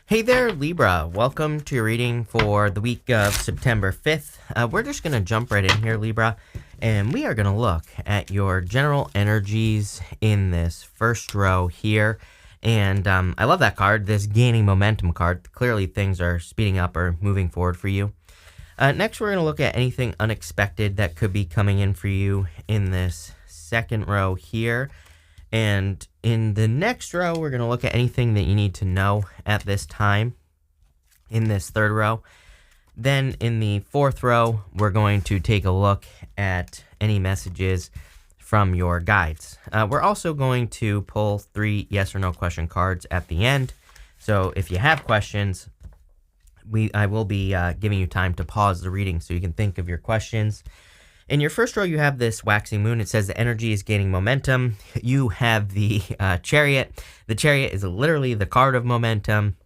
Hey there, Libra. Welcome to your reading for the week of September 5th. We're just going to jump right in here, Libra, and we are going to look at your general energies in this first row here. And I love that card, this gaining momentum card. Clearly, things are speeding up or moving forward for you. Next, we're going to look at anything unexpected that could be coming in for you in this second row here. And in the next row, we're going to look at anything that you need to know at this time in this third row. Then in the fourth row, we're going to take a look at any messages from your guides. We're also going to pull 3 yes or no question cards at the end. So if you have questions, I will be giving you time to pause the reading so you can think of your questions. In your first row, you have this waxing moon. It says the energy is gaining momentum. You have the chariot. The chariot is literally the card of momentum.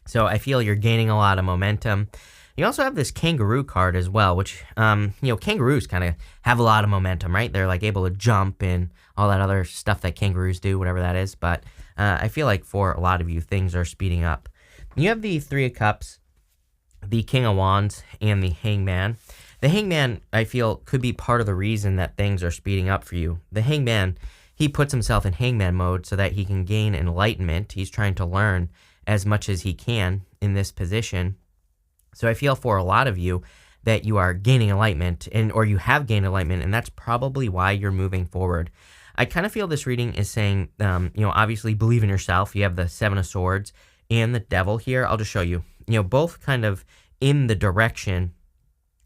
So I feel you're gaining a lot of momentum. You also have this kangaroo card as well, which, kangaroos kind of have a lot of momentum, right? They're like able to jump and all that other stuff that kangaroos do, whatever that is. But I feel like for a lot of you, things are speeding up. You have the 3 of Cups, the King of Wands, and the Hangman. The Hangman, I feel, could be part of the reason that things are speeding up for you. The Hangman, he puts himself in Hangman mode so that he can gain enlightenment. He's trying to learn as much as he can in this position. So I feel for a lot of you that you are gaining enlightenment, or you have gained enlightenment, and that's probably why you're moving forward. I kind of feel this reading is saying, obviously believe in yourself. You have the 7 of Swords and the Devil here. I'll just show you. Both kind of in the direction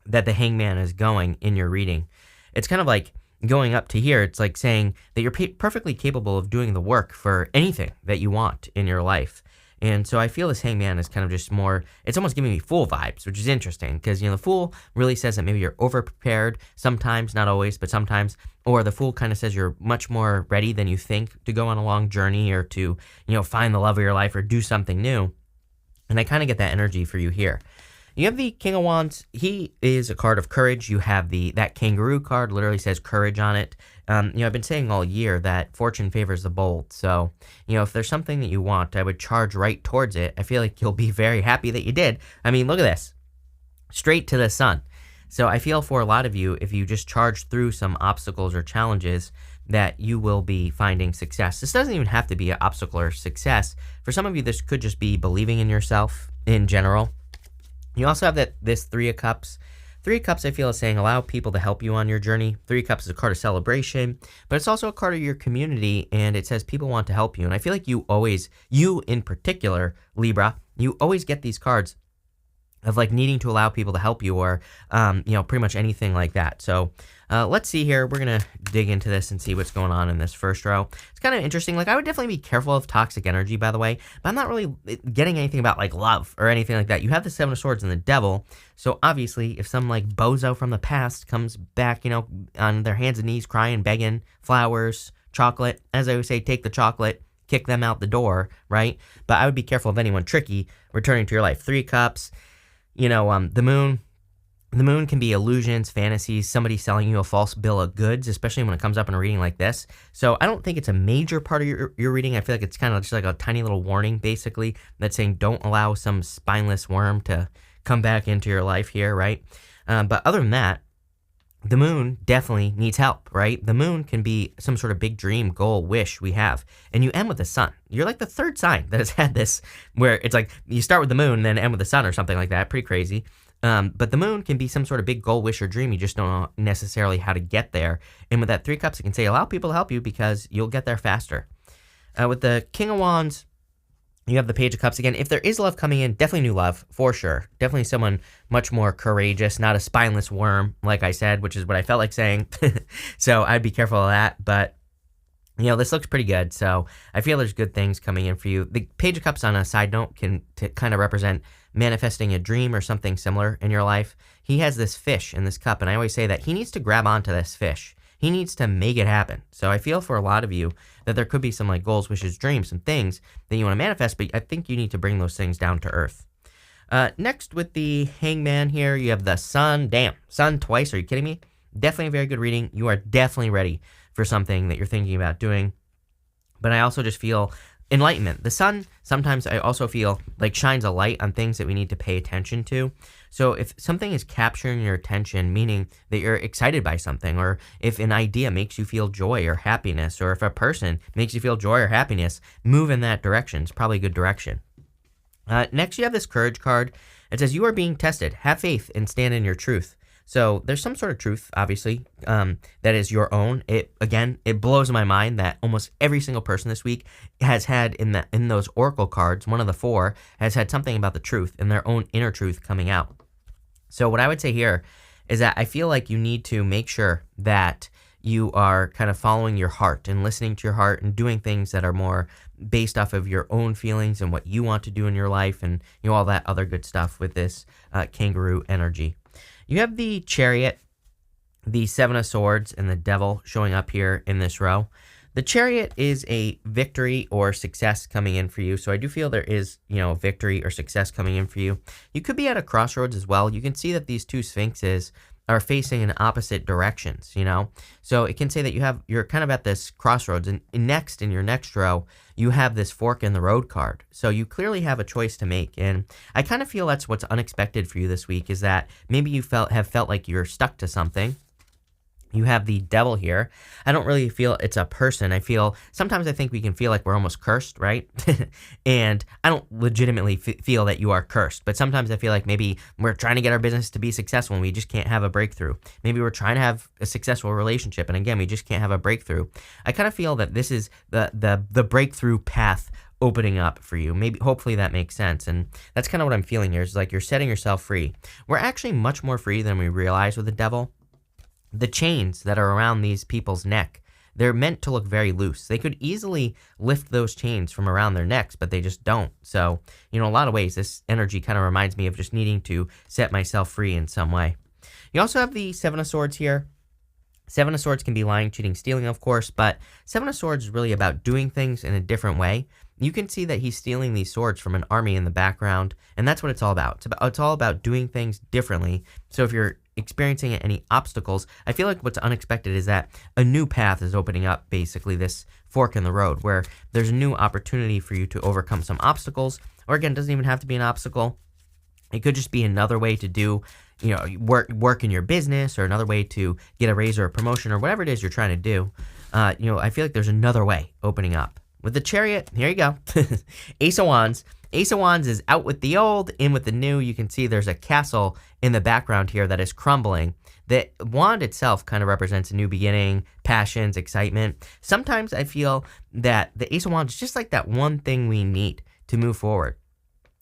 that the Hangman is going in your reading. It's kind of like going up to here. It's like saying that you're perfectly capable of doing the work for anything that you want in your life. And so I feel this Hangman is kind of just more, it's almost giving me Fool vibes, which is interesting because, the Fool really says that maybe you're over-prepared sometimes, not always, but sometimes, or the Fool kind of says you're much more ready than you think to go on a long journey or to, find the love of your life or do something new. And I kind of get that energy for you here. You have the King of Wands. He is a card of courage. You have that kangaroo card, literally says courage on it. I've been saying all year that fortune favors the bold. So, if there's something that you want, I would charge right towards it. I feel like you'll be very happy that you did. I mean, look at this. Straight to the sun. So I feel for a lot of you, if you just charge through some obstacles or challenges, that you will be finding success. This doesn't even have to be an obstacle or success. For some of you, this could just be believing in yourself in general. You also have this 3 of Cups. 3 of Cups, I feel, is saying allow people to help you on your journey. 3 of Cups is a card of celebration, but it's also a card of your community, and it says people want to help you. And I feel like you in particular, Libra, you always get these cards of like needing to allow people to help you or, pretty much anything like that. So let's see here. We're going to dig into this and see what's going on in this first row. It's kind of interesting. Like, I would definitely be careful of toxic energy, by the way, but I'm not really getting anything about like love or anything like that. You have the 7 of Swords and the Devil. So obviously if some like bozo from the past comes back, on their hands and knees, crying, begging, flowers, chocolate, as I would say, take the chocolate, kick them out the door, right? But I would be careful of anyone tricky returning to your life. 3 of Cups. The moon. The moon can be illusions, fantasies, somebody selling you a false bill of goods, especially when it comes up in a reading like this. So I don't think it's a major part of your reading. I feel like it's kind of just like a tiny little warning, basically, that's saying don't allow some spineless worm to come back into your life here, right? But other than that, the moon definitely needs help, right? The moon can be some sort of big dream, goal, wish we have. And you end with the sun. You're like the 3rd sign that has had this, where it's like you start with the moon, then end with the sun or something like that. Pretty crazy. But the moon can be some sort of big goal, wish, or dream. You just don't know necessarily how to get there. And with that 3 Cups, it can say allow people to help you because you'll get there faster. With the King of Wands, you have the Page of Cups again. If there is love coming in, definitely new love, for sure. Definitely someone much more courageous, not a spineless worm, like I said, which is what I felt like saying. So I'd be careful of that. But, this looks pretty good. So I feel there's good things coming in for you. The Page of Cups, on a side note, can kind of represent manifesting a dream or something similar in your life. He has this fish in this cup, and I always say that he needs to grab onto this fish. He needs to make it happen. So I feel for a lot of you that there could be some like goals, wishes, dreams, some things that you want to manifest, but I think you need to bring those things down to earth. Next, with the Hangman here, you have the Sun. Damn, Sun twice. Are you kidding me? Definitely a very good reading. You are definitely ready for something that you're thinking about doing. But I also just feel enlightenment. The sun sometimes I also feel like shines a light on things that we need to pay attention to. So if something is capturing your attention, meaning that you're excited by something, or if an idea makes you feel joy or happiness, or if a person makes you feel joy or happiness, move in that direction. It's probably a good direction. Next, you have this courage card. It says, you are being tested. Have faith and stand in your truth. So there's some sort of truth, obviously, that is your own. It blows my mind that almost every single person this week has had in those oracle cards, one of the four, has had something about the truth and their own inner truth coming out. So what I would say here is that I feel like you need to make sure that you are kind of following your heart and listening to your heart and doing things that are more based off of your own feelings and what you want to do in your life, and all that other good stuff with this kangaroo energy. You have the Chariot, the Seven of Swords, and the Devil showing up here in this row. The Chariot is a victory or success coming in for you. So I do feel there is, victory or success coming in for you. You could be at a crossroads as well. You can see that these two Sphinxes are facing in opposite directions, So it can say that you're kind of at this crossroads, and next in your next row, you have this fork in the road card. So you clearly have a choice to make. And I kind of feel that's what's unexpected for you this week, is that maybe you have felt like you're stuck to something. You have the Devil here. I don't really feel it's a person. Sometimes I think we can feel like we're almost cursed, right? And I don't legitimately feel that you are cursed, but sometimes I feel like maybe we're trying to get our business to be successful and we just can't have a breakthrough. Maybe we're trying to have a successful relationship, and again, we just can't have a breakthrough. I kind of feel that this is the breakthrough path opening up for you. Hopefully that makes sense. And that's kind of what I'm feeling here, is like you're setting yourself free. We're actually much more free than we realize with the Devil. The chains that are around these people's neck, they're meant to look very loose. They could easily lift those chains from around their necks, but they just don't. So, a lot of ways, this energy kind of reminds me of just needing to set myself free in some way. You also have the Seven of Swords here. Seven of Swords can be lying, cheating, stealing, of course, but Seven of Swords is really about doing things in a different way. You can see that he's stealing these swords from an army in the background, and that's what it's all about. It's all about doing things differently. So if you're experiencing any obstacles, I feel like what's unexpected is that a new path is opening up, basically this fork in the road, where there's a new opportunity for you to overcome some obstacles, or again, it doesn't even have to be an obstacle. It could just be another way to do, work in your business, or another way to get a raise or a promotion, or whatever it is you're trying to do. I feel like there's another way opening up. With the Chariot, here you go. Ace of Wands. Ace of Wands is out with the old, in with the new. You can see there's a castle in the background here that is crumbling. The wand itself kind of represents a new beginning, passions, excitement. Sometimes I feel that the Ace of Wands is just like that one thing we need to move forward.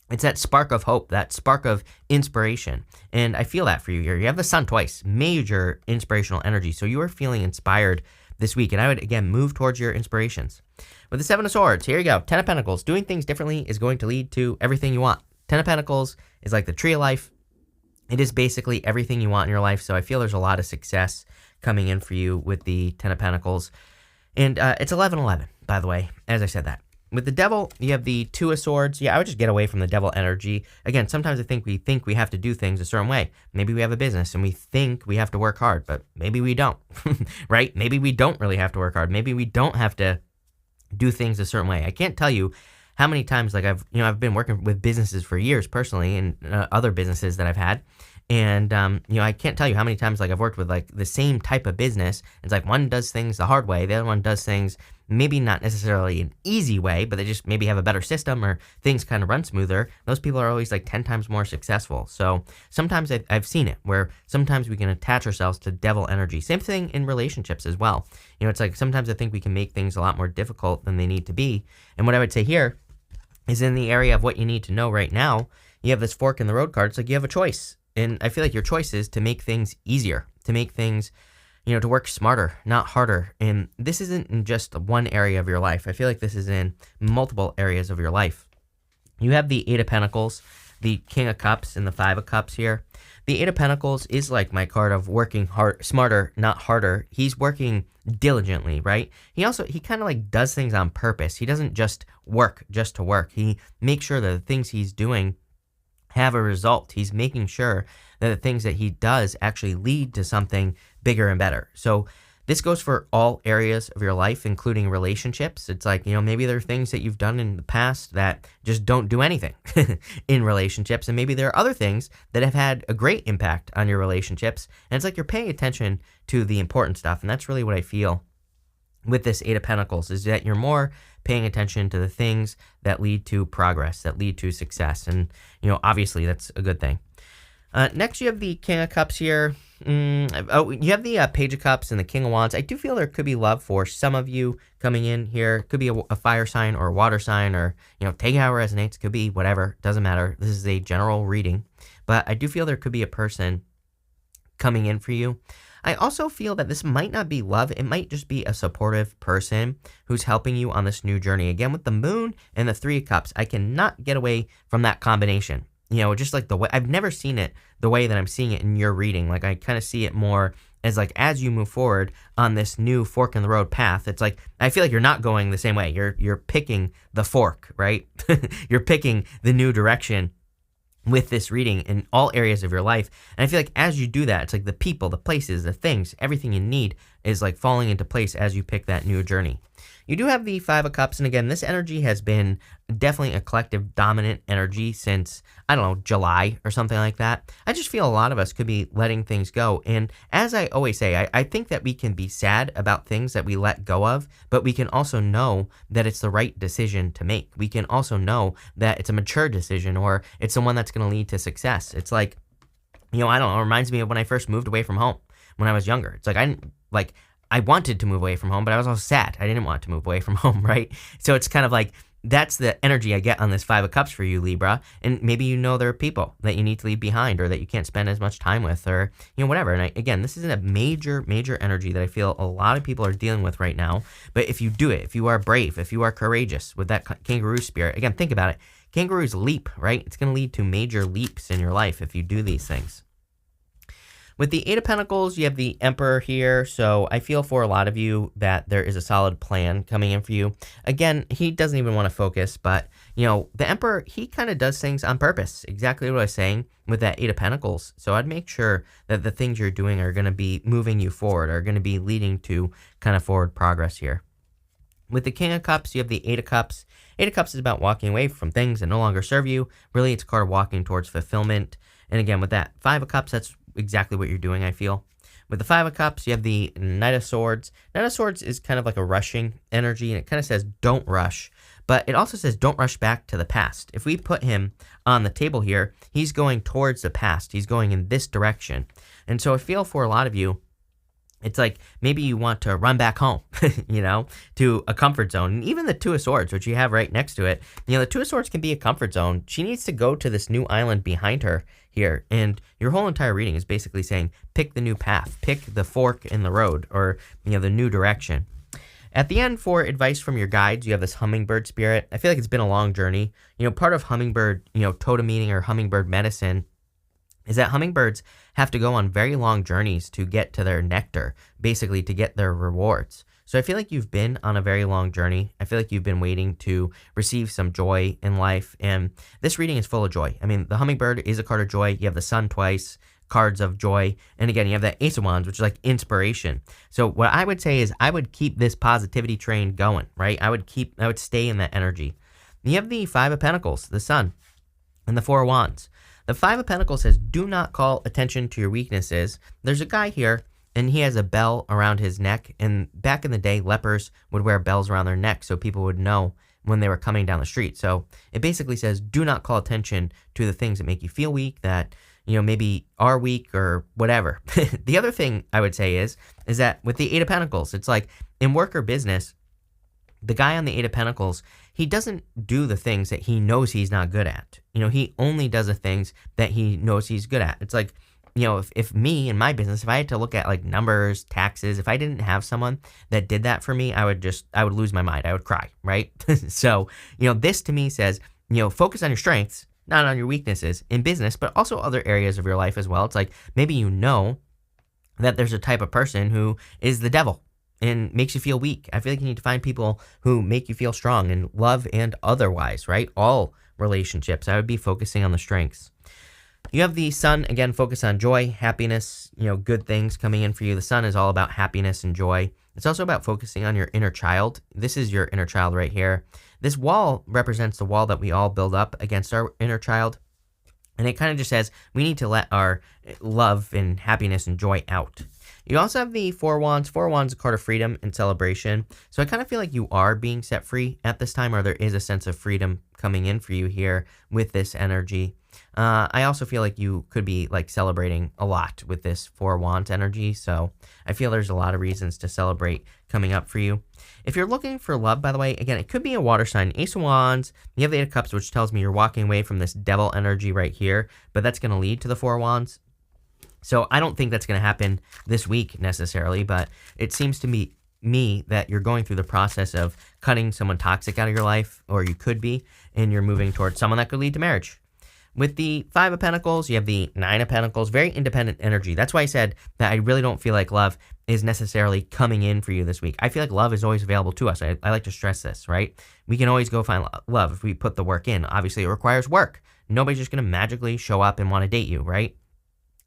It's that spark of hope, that spark of inspiration. And I feel that for you here. You have the Sun twice, major inspirational energy. So you are feeling inspired this week. And I would, again, move towards your inspirations. With the Seven of Swords, here you go. Ten of Pentacles. Doing things differently is going to lead to everything you want. Ten of Pentacles is like the tree of life. It is basically everything you want in your life. So I feel there's a lot of success coming in for you with the Ten of Pentacles. And it's 11-11, by the way, as I said that. With the Devil, you have the Two of Swords. Yeah, I would just get away from the Devil energy. Again, sometimes I think we have to do things a certain way. Maybe we have a business and we think we have to work hard, but maybe we don't, right? Maybe we don't really have to work hard. Maybe we don't have to do things a certain way. I can't tell you how many times, like I've been working with businesses for years personally, and other businesses that I've had. And, I can't tell you how many times, like, I've worked with, like, the same type of business. It's like one does things the hard way. The other one does things maybe not necessarily an easy way, but they just maybe have a better system, or things kind of run smoother. Those people are always, like, 10 times more successful. So sometimes I've seen it, where sometimes we can attach ourselves to Devil energy. Same thing in relationships as well. It's like sometimes I think we can make things a lot more difficult than they need to be. And what I would say here is, in the area of what you need to know right now, you have this fork in the road card. It's like you have a choice. And I feel like your choice is to make things easier, to make things, to work smarter, not harder. And this isn't in just one area of your life. I feel like this is in multiple areas of your life. You have the Eight of Pentacles, the King of Cups, and the Five of Cups here. The Eight of Pentacles is like my card of working hard, smarter, not harder. He's working diligently, right? He kind of like does things on purpose. He doesn't just work just to work. He makes sure that the things he's doing have a result. He's making sure that the things that he does actually lead to something bigger and better. So This goes for all areas of your life, including relationships. It's like, maybe there are things that you've done in the past that just don't do anything in relationships. And maybe there are other things that have had a great impact on your relationships. And it's like you're paying attention to the important stuff. And that's really what I feel with this Eight of Pentacles, is that you're more paying attention to the things that lead to progress, that lead to success. And, obviously that's a good thing. Next, you have the King of Cups here. You have the Page of Cups and the King of Wands. I do feel there could be love for some of you coming in here. Could be a fire sign or a water sign, or, take how it resonates. Could be whatever. Doesn't matter. This is a general reading. But I do feel there could be a person coming in for you. I also feel that this might not be love. It might just be a supportive person who's helping you on this new journey. Again, with the Moon and the Three of Cups, I cannot get away from that combination. Just like the way, I've never seen it the way that I'm seeing it in your reading. Like, I kind of see it more as like, as you move forward on this new fork in the road path, it's like, I feel like you're not going the same way. You're picking the fork, right? You're picking the new direction with this reading in all areas of your life. And I feel like as you do that, it's like the people, the places, the things, everything you need is like falling into place as you pick that new journey. You do have the Five of Cups, and again, this energy has been definitely a collective dominant energy since, I don't know, July or something like that. I just feel a lot of us could be letting things go, and as I always say, I think that we can be sad about things that we let go of, but we can also know that it's the right decision to make. We can also know that it's a mature decision, or it's the one that's going to lead to success. It's like, I don't know, it reminds me of when I first moved away from home when I was younger. It's like, I wanted to move away from home, but I was also sad. I didn't want to move away from home, right? So it's kind of like, that's the energy I get on this Five of Cups for you, Libra. And maybe there are people that you need to leave behind, or that you can't spend as much time with, or, whatever. And again, this is a major, major energy that I feel a lot of people are dealing with right now. But if you do it, if you are brave, if you are courageous with that kangaroo spirit, again, think about it. Kangaroos leap, right? It's going to lead to major leaps in your life if you do these things. With the Eight of Pentacles, you have the Emperor here, so I feel for a lot of you that there is a solid plan coming in for you. Again, he doesn't even want to focus, but, the Emperor, he kind of does things on purpose, exactly what I was saying with that Eight of Pentacles. So I'd make sure that the things you're doing are going to be moving you forward, are going to be leading to kind of forward progress here. With the King of Cups, you have the Eight of Cups. Eight of Cups is about walking away from things that no longer serve you. Really, it's a card of walking towards fulfillment. And again, with that Five of Cups, that's exactly what you're doing, I feel. With the Five of Cups, you have the Knight of Swords. Knight of Swords is kind of like a rushing energy, and it kind of says don't rush, but it also says don't rush back to the past. If we put him on the table here, he's going towards the past. He's going in this direction. And so I feel for a lot of you, it's like maybe you want to run back home, to a comfort zone. And even the Two of Swords, which you have right next to it, the Two of Swords can be a comfort zone. She needs to go to this new island behind her here. And your whole entire reading is basically saying, pick the new path, pick the fork in the road, or, the new direction. At the end, for advice from your guides, you have this hummingbird spirit. I feel like it's been a long journey. Part of hummingbird, totem meaning or hummingbird medicine is that hummingbirds have to go on very long journeys to get to their nectar, basically to get their rewards. So I feel like you've been on a very long journey. I feel like you've been waiting to receive some joy in life, and this reading is full of joy. I mean, the hummingbird is a card of joy. You have the sun twice, cards of joy, and again, you have that Ace of Wands, which is like inspiration. So what I would say is I would keep this positivity train going, right? I would stay in that energy. You have the Five of Pentacles, the Sun, and the Four of Wands. The Five of Pentacles says, do not call attention to your weaknesses. There's a guy here, and he has a bell around his neck. And back in the day, lepers would wear bells around their neck so people would know when they were coming down the street. So it basically says, do not call attention to the things that make you feel weak, that, maybe are weak or whatever. The other thing I would say is that with the Eight of Pentacles, it's like in work or business, the guy on the Eight of Pentacles, he doesn't do the things that he knows he's not good at. He only does the things that he knows he's good at. It's like, if me in my business, if I had to look at like numbers, taxes, if I didn't have someone that did that for me, I would lose my mind. I would cry, right? So, this to me says, focus on your strengths, not on your weaknesses in business, but also other areas of your life as well. It's like, maybe that there's a type of person who is the devil and makes you feel weak. I feel like you need to find people who make you feel strong in love and otherwise, right? All relationships. I would be focusing on the strengths. You have the sun, again, focus on joy, happiness, good things coming in for you. The sun is all about happiness and joy. It's also about focusing on your inner child. This is your inner child right here. This wall represents the wall that we all build up against our inner child. And it kind of just says we need to let our love and happiness and joy out. You also have the Four Wands. Four Wands, a card of freedom and celebration. So I kind of feel like you are being set free at this time, or there is a sense of freedom coming in for you here with this energy. I also feel like you could be like celebrating a lot with this Four Wands energy. So I feel there's a lot of reasons to celebrate coming up for you. If you're looking for love, by the way, again, it could be a water sign. Ace of Wands, you have the Eight of Cups, which tells me you're walking away from this devil energy right here, but that's going to lead to the Four Wands. So I don't think that's going to happen this week necessarily, but it seems to me that you're going through the process of cutting someone toxic out of your life, or you could be, and you're moving towards someone that could lead to marriage. With the Five of Pentacles, you have the Nine of Pentacles, very independent energy. That's why I said that I really don't feel like love is necessarily coming in for you this week. I feel like love is always available to us. I like to stress this, right? We can always go find love if we put the work in. Obviously, it requires work. Nobody's just going to magically show up and want to date you, right?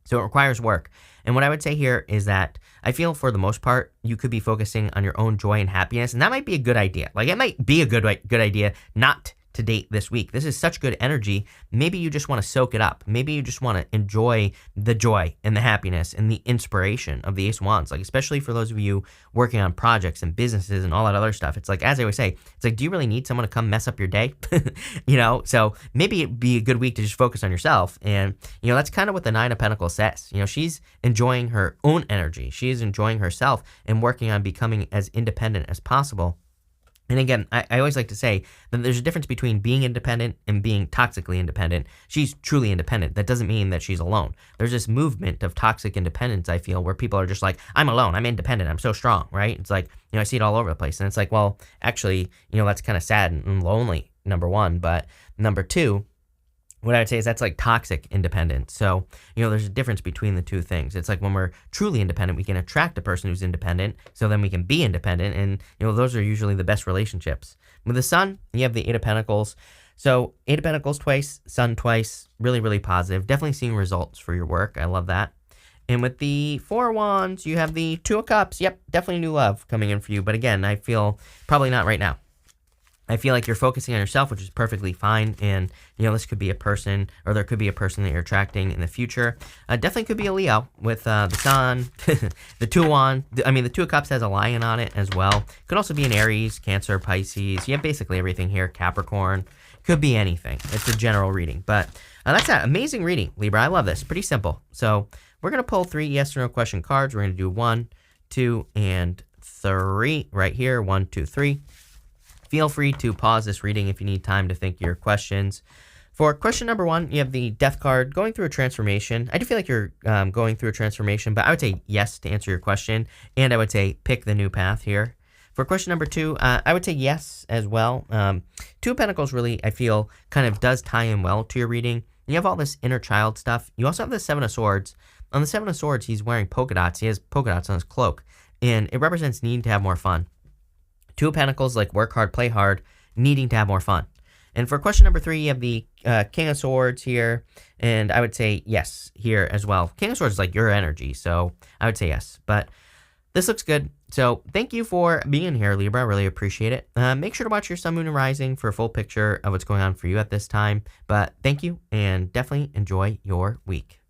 So it requires work. And what I would say here is that I feel for the most part, you could be focusing on your own joy and happiness. And that might be a good idea. Like it might be a good idea not to date this week. This is such good energy. Maybe you just want to soak it up. Maybe you just want to enjoy the joy and the happiness and the inspiration of the Ace of Wands. Like, especially for those of you working on projects and businesses and all that other stuff. It's like, as I always say, it's like, do you really need someone to come mess up your day? So maybe it'd be a good week to just focus on yourself. And, that's kind of what the Nine of Pentacles says. She's enjoying her own energy. She is enjoying herself and working on becoming as independent as possible. And again, I always like to say that there's a difference between being independent and being toxically independent. She's truly independent. That doesn't mean that she's alone. There's this movement of toxic independence, I feel, where people are just like, I'm alone, I'm independent, I'm so strong, right? It's like, I see it all over the place. And it's like, well, actually, that's kind of sad and lonely, number one. But number two, what I would say is that's like toxic independence. So, there's a difference between the two things. It's like when we're truly independent, we can attract a person who's independent, so then we can be independent. And, those are usually the best relationships. With the sun, you have the Eight of Pentacles. So, Eight of Pentacles twice, sun twice, really, really positive. Definitely seeing results for your work. I love that. And with the Four Wands, you have the Two of Cups. Yep, definitely new love coming in for you. But again, I feel probably not right now. I feel like you're focusing on yourself, which is perfectly fine. And, this could be a person, or there could be a person that you're attracting in the future. Definitely could be a Leo with the sun, the Two of Wands. The Two of Cups has a lion on it as well. Could also be an Aries, Cancer, Pisces. You have basically everything here. Capricorn. Could be anything. It's a general reading. But that's that. Amazing reading, Libra. I love this. Pretty simple. So we're going to pull 3 yes or no question cards. We're going to do 1, 2, and 3 right here. 1, 2, 3. Feel free to pause this reading if you need time to think your questions. For question number 1, you have the Death card, going through a transformation. I do feel like you're going through a transformation, but I would say yes to answer your question, and I would say pick the new path here. For question number 2, I would say yes as well. Two of Pentacles really, I feel, kind of does tie in well to your reading. You have all this inner child stuff. You also have the Seven of Swords. On the Seven of Swords, he's wearing polka dots. He has polka dots on his cloak, and it represents needing to have more fun. Two of Pentacles, like work hard, play hard, needing to have more fun. And for question number 3, you have the King of Swords here, and I would say yes here as well. King of Swords is like your energy, so I would say yes. But this looks good. So thank you for being here, Libra. I really appreciate it. Make sure to watch your Sun, Moon, and Rising for a full picture of what's going on for you at this time. But thank you, and definitely enjoy your week.